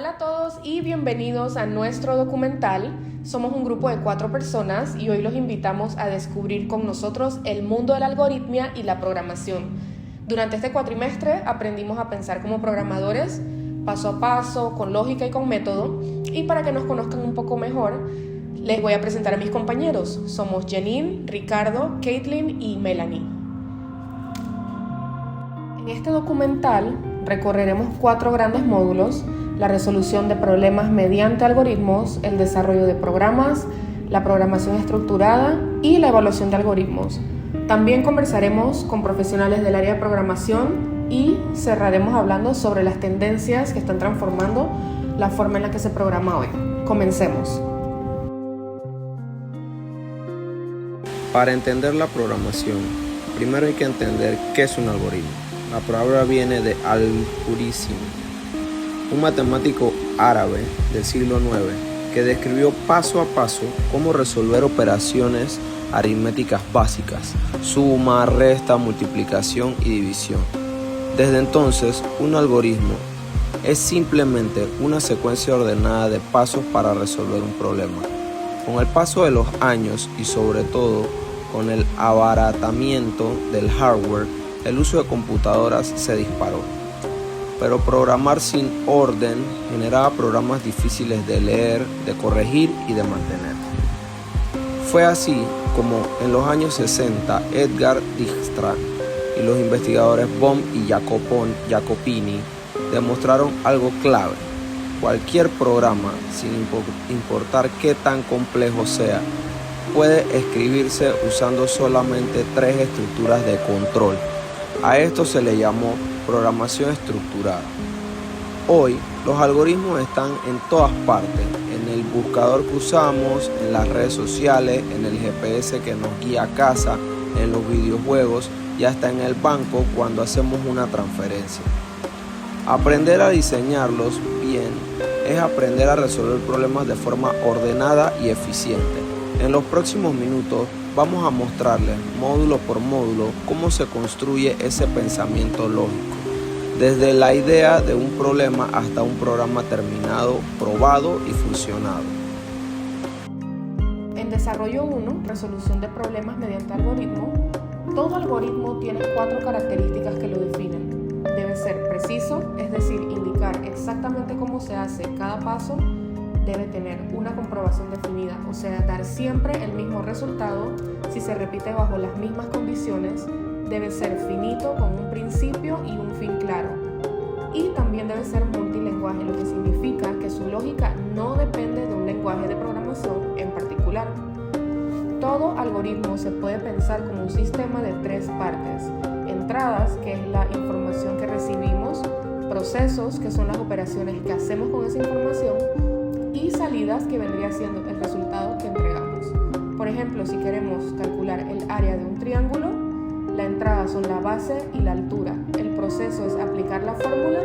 Hola a todos y bienvenidos a nuestro documental. Somos un grupo de 4 personas y hoy los invitamos a descubrir con nosotros el mundo de la algoritmia y la programación. Durante este cuatrimestre aprendimos a pensar como programadores, paso a paso, con lógica y con método. Y para que nos conozcan un poco mejor, les voy a presentar a mis compañeros. Somos Janine, Ricardo, Caitlin y Melanie. En este documental recorreremos 4 grandes módulos: la resolución de problemas mediante algoritmos, el desarrollo de programas, la programación estructurada y la evaluación de algoritmos. También conversaremos con profesionales del área de programación y cerraremos hablando sobre las tendencias que están transformando la forma en la que se programa hoy. Comencemos. Para entender la programación, primero hay que entender qué es un algoritmo. La palabra viene de al-Khwarizmi, un matemático árabe del siglo IX que describió paso a paso cómo resolver operaciones aritméticas básicas: suma, resta, multiplicación y división. Desde entonces, un algoritmo es simplemente una secuencia ordenada de pasos para resolver un problema. Con el paso de los años y sobre todo con el abaratamiento del hardware, el uso de computadoras se disparó. Pero programar sin orden generaba programas difíciles de leer, de corregir y de mantener. Fue así como en los años 60 Edgar Dijkstra y los investigadores Bohm y Jacopini demostraron algo clave: cualquier programa, sin importar qué tan complejo sea, puede escribirse usando solamente 3 estructuras de control. A esto se le llamó programación estructurada. Hoy, los algoritmos están en todas partes: en el buscador que usamos, en las redes sociales, en el GPS que nos guía a casa, en los videojuegos y hasta en el banco cuando hacemos una transferencia. Aprender a diseñarlos bien es aprender a resolver problemas de forma ordenada y eficiente. En los próximos minutos vamos a mostrarles módulo por módulo cómo se construye ese pensamiento lógico, desde la idea de un problema hasta un programa terminado, probado y funcionado. En desarrollo 1, resolución de problemas mediante algoritmo, todo algoritmo tiene 4 características que lo definen. Debe ser preciso, es decir, indicar exactamente cómo se hace cada paso. Debe tener una comprobación definida, o sea, dar siempre el mismo resultado si se repite bajo las mismas condiciones. Debe ser finito, con un principio y un fin claro. Y también debe ser multilingüe, lo que significa que su lógica no depende de un lenguaje de programación en particular. Todo algoritmo se puede pensar como un sistema de 3 partes: entradas, que es la información que recibimos; procesos, que son las operaciones que hacemos con esa información; y salidas, que vendría siendo el resultado que entregamos. Por ejemplo, si queremos calcular el área de un triángulo, la entrada son la base y la altura, el proceso es aplicar la fórmula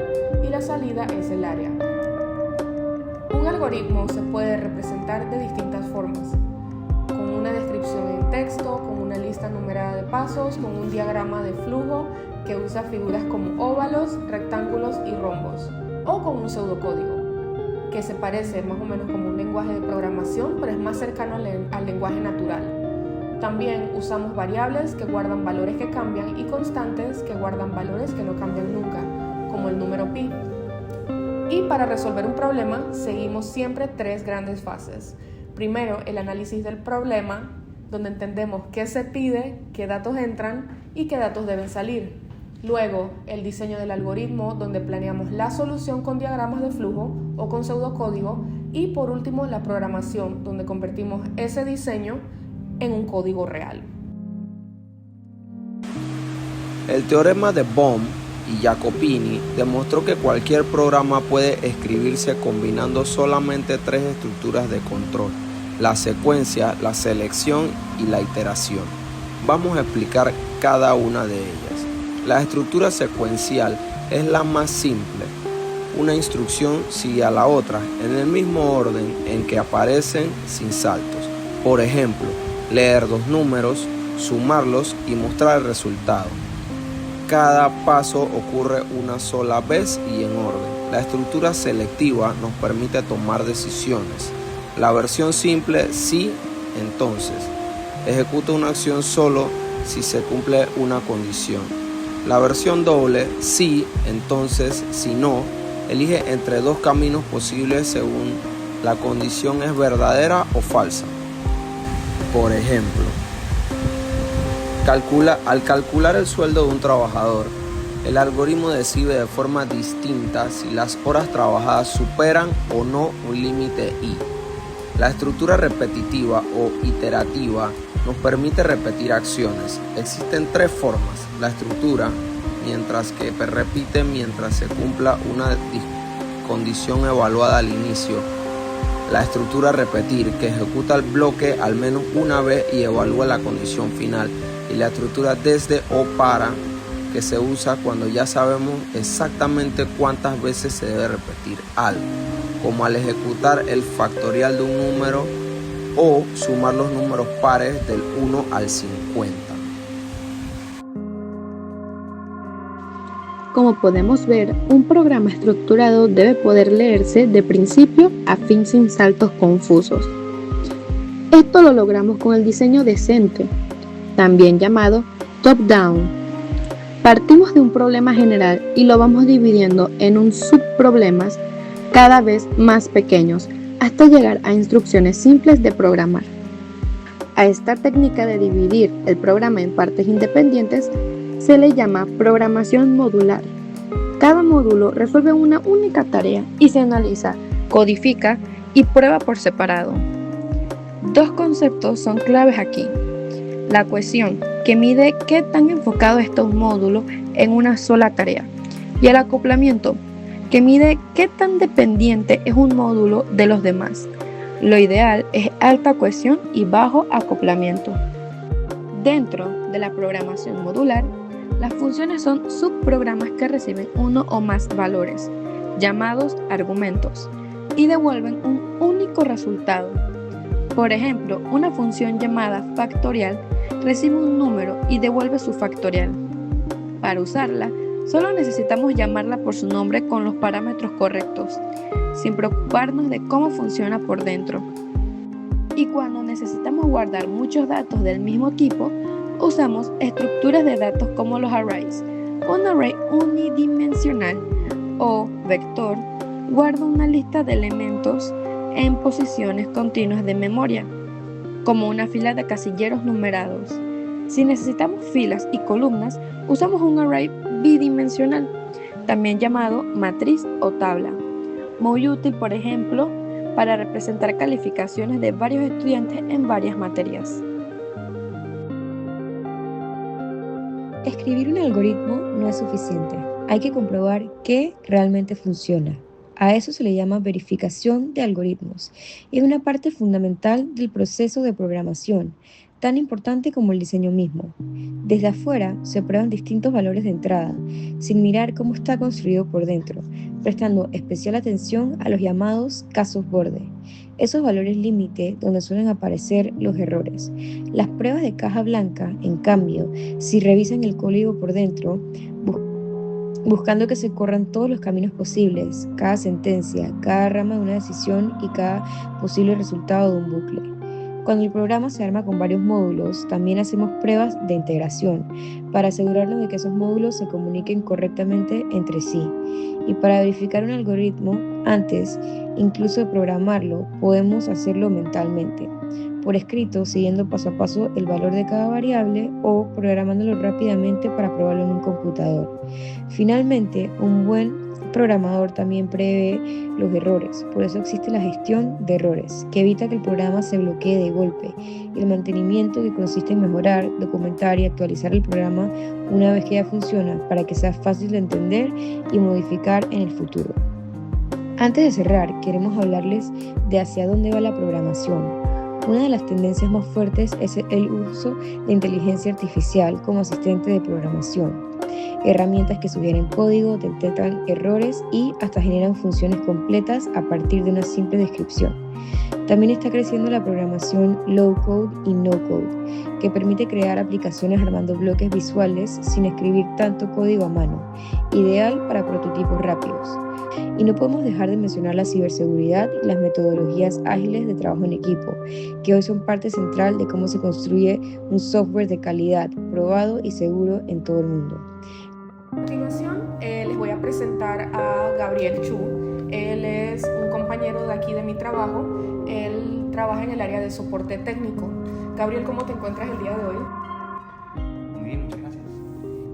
y la salida es el área. Un algoritmo se puede representar de distintas formas: con una descripción en texto, con una lista numerada de pasos, con un diagrama de flujo que usa figuras como óvalos, rectángulos y rombos, o con un pseudocódigo, que se parece más o menos como un lenguaje de programación, pero es más cercano al lenguaje natural. También usamos variables que guardan valores que cambian y constantes que guardan valores que no cambian nunca, como el número pi. Y para resolver un problema seguimos siempre 3 grandes fases. Primero, el análisis del problema, donde entendemos qué se pide, qué datos entran y qué datos deben salir. Luego, el diseño del algoritmo, donde planeamos la solución con diagramas de flujo o con pseudocódigo. Y por último, la programación, donde convertimos ese diseño en un código real. El teorema de Bohm y Jacopini demostró que cualquier programa puede escribirse combinando solamente 3 estructuras de control: la secuencia, la selección y la iteración. Vamos a explicar cada una de ellas. La estructura secuencial es la más simple. Una instrucción sigue a la otra en el mismo orden en que aparecen, sin saltos. Por ejemplo, leer 2 números, sumarlos y mostrar el resultado. Cada paso ocurre una sola vez y en orden. La estructura selectiva nos permite tomar decisiones. La versión simple, sí, entonces. Ejecuta una acción solo si se cumple una condición. La versión doble, sí, entonces, si no. Elige entre dos caminos posibles según la condición es verdadera o falsa. Por ejemplo, al calcular el sueldo de un trabajador, el algoritmo decide de forma distinta si las horas trabajadas superan o no un límite I. La estructura repetitiva o iterativa nos permite repetir acciones. Existen tres formas: la estructura, mientras que repite mientras se cumpla una condición evaluada al inicio; la estructura repetir, que ejecuta el bloque al menos una vez y evalúa la condición final; y la estructura desde o para, que se usa cuando ya sabemos exactamente cuántas veces se debe repetir algo, como al ejecutar el factorial de un número o sumar los números pares del 1 al 50. Como podemos ver, un programa estructurado debe poder leerse de principio a fin sin saltos confusos. Esto lo logramos con el diseño decente, también llamado top-down. Partimos de un problema general y lo vamos dividiendo en subproblemas cada vez más pequeños hasta llegar a instrucciones simples de programar. A esta técnica de dividir el programa en partes independientes se le llama programación modular. Cada módulo resuelve una única tarea y se analiza, codifica y prueba por separado. Dos conceptos son claves aquí: la cohesión, que mide qué tan enfocado está un módulo en una sola tarea, y el acoplamiento, que mide qué tan dependiente es un módulo de los demás. Lo ideal es alta cohesión y bajo acoplamiento. Dentro de la programación modular, las funciones son subprogramas que reciben uno o más valores, llamados argumentos, y devuelven un único resultado. Por ejemplo, una función llamada factorial recibe un número y devuelve su factorial. Para usarla, solo necesitamos llamarla por su nombre con los parámetros correctos, sin preocuparnos de cómo funciona por dentro. Y cuando necesitamos guardar muchos datos del mismo tipo, usamos estructuras de datos como los arrays. Un array unidimensional o vector guarda una lista de elementos en posiciones continuas de memoria, como una fila de casilleros numerados. Si necesitamos filas y columnas, usamos un array bidimensional, también llamado matriz o tabla, muy útil, por ejemplo, para representar calificaciones de varios estudiantes en varias materias. Escribir un algoritmo no es suficiente. Hay que comprobar que realmente funciona. A eso se le llama verificación de algoritmos y es una parte fundamental del proceso de programación, tan importante como el diseño mismo. Desde afuera se prueban distintos valores de entrada, sin mirar cómo está construido por dentro, prestando especial atención a los llamados casos borde, esos valores límite donde suelen aparecer los errores. Las pruebas de caja blanca, en cambio, si revisan el código por dentro, buscando que se corran todos los caminos posibles, cada sentencia, cada rama de una decisión y cada posible resultado de un bucle. Cuando el programa se arma con varios módulos, también hacemos pruebas de integración para asegurarnos de que esos módulos se comuniquen correctamente entre sí. Y para verificar un algoritmo, antes incluso de programarlo, podemos hacerlo mentalmente, por escrito, siguiendo paso a paso el valor de cada variable o programándolo rápidamente para probarlo en un computador. Finalmente, un buen programador también prevé los errores, por eso existe la gestión de errores, que evita que el programa se bloquee de golpe, y el mantenimiento, que consiste en mejorar, documentar y actualizar el programa una vez que ya funciona, para que sea fácil de entender y modificar en el futuro. Antes de cerrar, queremos hablarles de hacia dónde va la programación. Una de las tendencias más fuertes es el uso de inteligencia artificial como asistente de programación. Herramientas que sugieren código, detectan errores y hasta generan funciones completas a partir de una simple descripción. También está creciendo la programación low-code y no-code, que permite crear aplicaciones armando bloques visuales sin escribir tanto código a mano, ideal para prototipos rápidos. Y no podemos dejar de mencionar la ciberseguridad y las metodologías ágiles de trabajo en equipo, que hoy son parte central de cómo se construye un software de calidad, probado y seguro en todo el mundo. A continuación, les voy a presentar a Gabriel Chu. Él es un compañero de aquí de mi trabajo. Él trabaja en el área de soporte técnico. Gabriel, ¿cómo te encuentras el día de hoy? Muy bien, muchas gracias.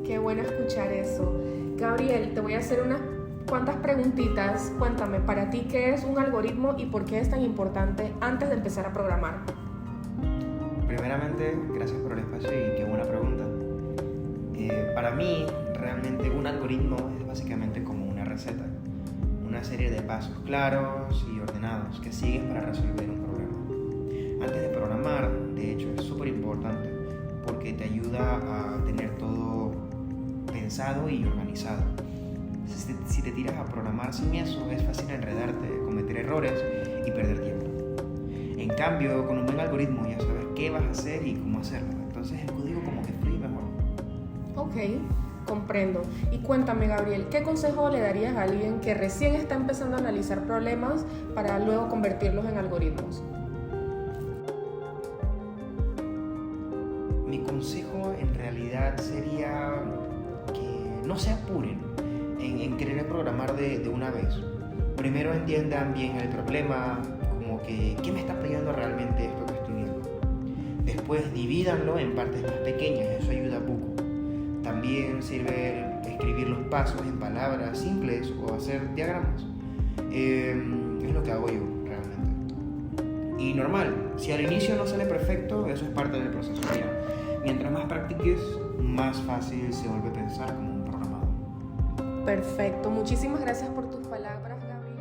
Qué bueno escuchar eso. Gabriel, te voy a hacer unas cuantas preguntitas. Cuéntame, para ti, ¿qué es un algoritmo y por qué es tan importante antes de empezar a programar? Primeramente, gracias por el espacio y qué buena pregunta. Para mí, realmente un algoritmo es básicamente como una receta, una serie de pasos claros y ordenados que sigues para resolver un problema. Antes de programar, de hecho, es súper importante porque te ayuda a tener todo pensado y organizado. Si te tiras a programar sin eso, es fácil enredarte, cometer errores y perder tiempo. En cambio, con un buen algoritmo ya sabes qué vas a hacer y cómo hacerlo. Entonces el código como que fluye mejor. Ok, comprendo. Y cuéntame, Gabriel, ¿qué consejo le darías a alguien que recién está empezando a analizar problemas para luego convertirlos en algoritmos? Mi consejo en realidad sería que no se apuren en querer programar de una vez. Primero entiendan bien el problema, como que ¿qué me está pidiendo realmente esto que estoy viendo? Después divídanlo en partes más pequeñas, eso ayuda poco. También sirve escribir los pasos en palabras simples o hacer diagramas. Es lo que hago yo realmente. Y normal, si al inicio no sale perfecto, eso es parte del proceso. Mira, mientras más practiques, más fácil se vuelve pensar como un programador. Perfecto, muchísimas gracias por tus palabras, Gabriel.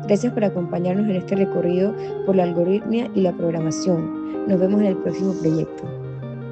Gracias por acompañarnos en este recorrido por la algoritmia y la programación. Nos vemos en el próximo proyecto.